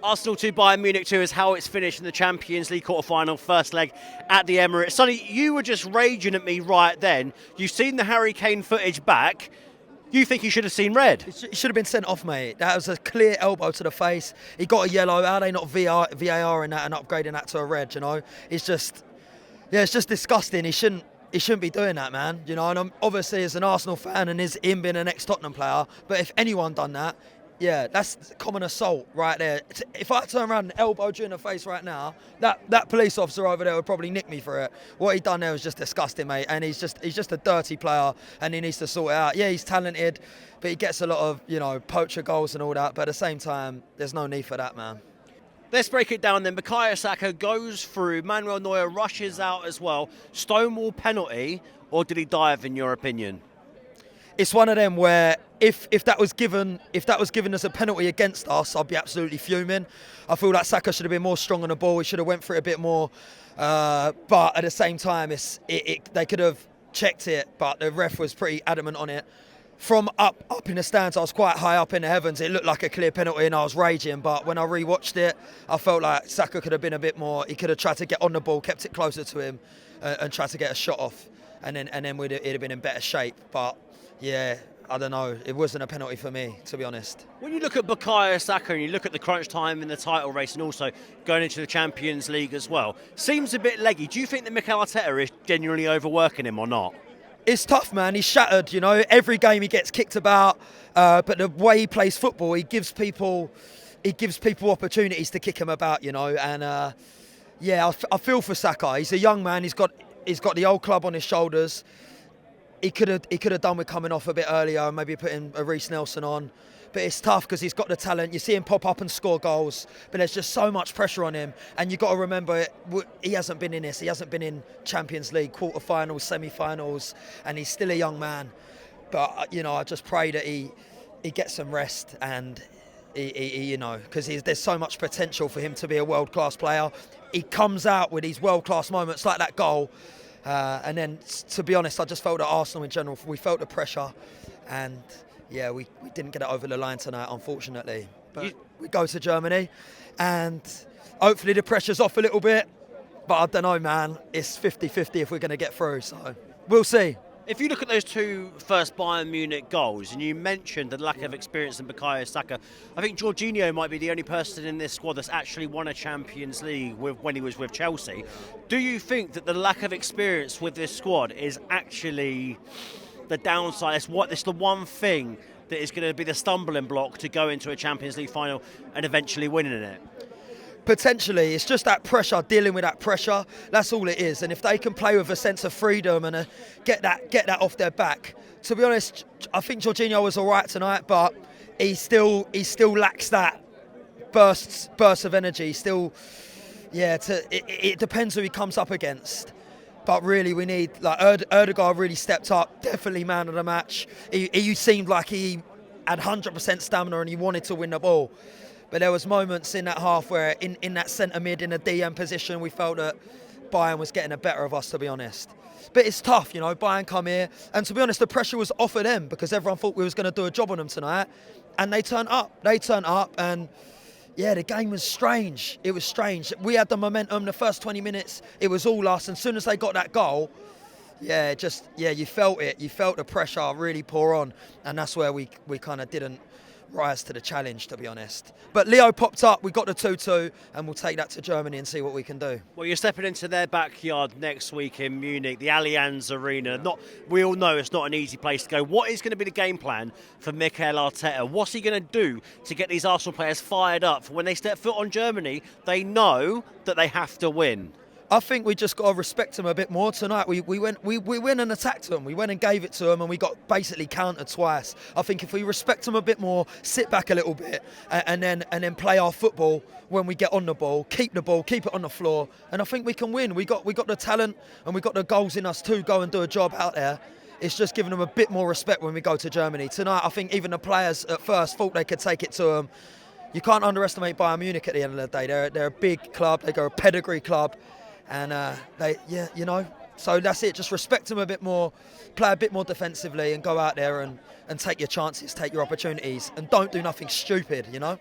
Arsenal 2, Bayern Munich 2 is how it's finished in the Champions League quarter-final, first leg at the Emirates. Sonny, you were just raging at me right then. You've seen the Harry Kane footage back. You think he should have seen red? He should have been sent off, mate. That was a clear elbow to the face. He got a yellow. How are they not VAR in that and upgrading that to a red, you know? It's just disgusting. He shouldn't be doing that, man. You know, and I'm obviously as an Arsenal fan and him being an ex-Tottenham player, but if anyone done that, yeah, that's common assault right there. If I turn around and elbowed you in the face right now, that police officer over there would probably nick me for it. What he done there was just disgusting, mate. And he's just a dirty player, and he needs to sort it out. Yeah, he's talented, but he gets a lot of, you know, poacher goals and all that. But at the same time, there's no need for that, man. Let's break it down then. Bukayo Saka goes through. Manuel Neuer rushes out as well. Stonewall penalty, or did he dive, in your opinion? It's one of them where if that was given as a penalty against us, I'd be absolutely fuming. I feel like Saka should have been more strong on the ball. He should have went for it a bit more. But at the same time, they could have checked it, but the ref was pretty adamant on it. From up in the stands, I was quite high up in the heavens. It looked like a clear penalty and I was raging. But when I rewatched it, I felt like Saka could have been a bit more. He could have tried to get on the ball, kept it closer to him, and tried to get a shot off. And then it'd have been in better shape. But yeah, I don't know. It wasn't a penalty for me, to be honest. When you look at Bukayo Saka and you look at the crunch time in the title race and also going into the Champions League as well, seems a bit leggy. Do you think that Mikel Arteta is genuinely overworking him or not? It's tough, man. He's shattered, you know. Every game he gets kicked about, but the way he plays football, he gives people opportunities to kick him about, you know. And yeah, I feel for Saka. He's a young man. He's got the old club on his shoulders. He could have done with coming off a bit earlier and maybe putting a Reece Nelson on. But it's tough because he's got the talent. You see him pop up and score goals, but there's just so much pressure on him. And you've got to remember, he hasn't been in this. He hasn't been in Champions League, quarterfinals, semi-finals, and he's still a young man. But, you know, I just pray that he gets some rest and, he you know, because there's so much potential for him to be a world-class player. He comes out with these world-class moments like that goal. And then, to be honest, I just felt that Arsenal in general, we felt the pressure, and yeah, we didn't get it over the line tonight, unfortunately. But we go to Germany, and hopefully the pressure's off a little bit, but I don't know, man. It's 50-50 if we're going to get through, so we'll see. If you look at those two first Bayern Munich goals, and you mentioned the lack of experience in Bukayo Saka, I think Jorginho might be the only person in this squad that's actually won a Champions League when he was with Chelsea. Do you think that the lack of experience with this squad is actually the downside? It's the one thing that is going to be the stumbling block to go into a Champions League final and eventually winning it? Potentially, it's just that pressure, dealing with that pressure. That's all it is. And if they can play with a sense of freedom and get that off their back. To be honest, I think Jorginho was all right tonight, but he still lacks that burst of energy. Still, yeah. It depends who he comes up against. But really, we need, like, Ødegaard really stepped up. Definitely man of the match. He seemed like he had 100% stamina and he wanted to win the ball. But there was moments in that half where in that centre mid, in a DM position, we felt that Bayern was getting the better of us, to be honest. But it's tough, you know, Bayern come here. And to be honest, the pressure was off of them because everyone thought we was going to do a job on them tonight. And they turned up. And, yeah, the game was strange. It was strange. We had the momentum. The first 20 minutes, it was all us. And as soon as they got that goal, yeah, you felt it. You felt the pressure really pour on. And that's where we kind of didn't rise to the challenge, to be honest. But Leo popped up, we got the 2-2, and we'll take that to Germany and see what we can do. Well, you're stepping into their backyard next week in Munich, the Allianz Arena. We all know it's not an easy place to go. What is going to be the game plan for Mikel Arteta? What's he going to do to get these Arsenal players fired up for when they step foot on Germany? They know that they have to win. I think we just got to respect them a bit more tonight. We went and attacked them. We went and gave it to them, and we got basically countered twice. I think if we respect them a bit more, sit back a little bit, and then play our football when we get on the ball, keep it on the floor, and I think we can win. We got the talent and we got the goals in us to go and do a job out there. It's just giving them a bit more respect when we go to Germany tonight. I think even the players at first thought they could take it to them. You can't underestimate Bayern Munich at the end of the day. They're a big club. They're a pedigree club. And so that's it. Just respect them a bit more, play a bit more defensively, and go out there and take your chances, take your opportunities, and don't do nothing stupid, you know.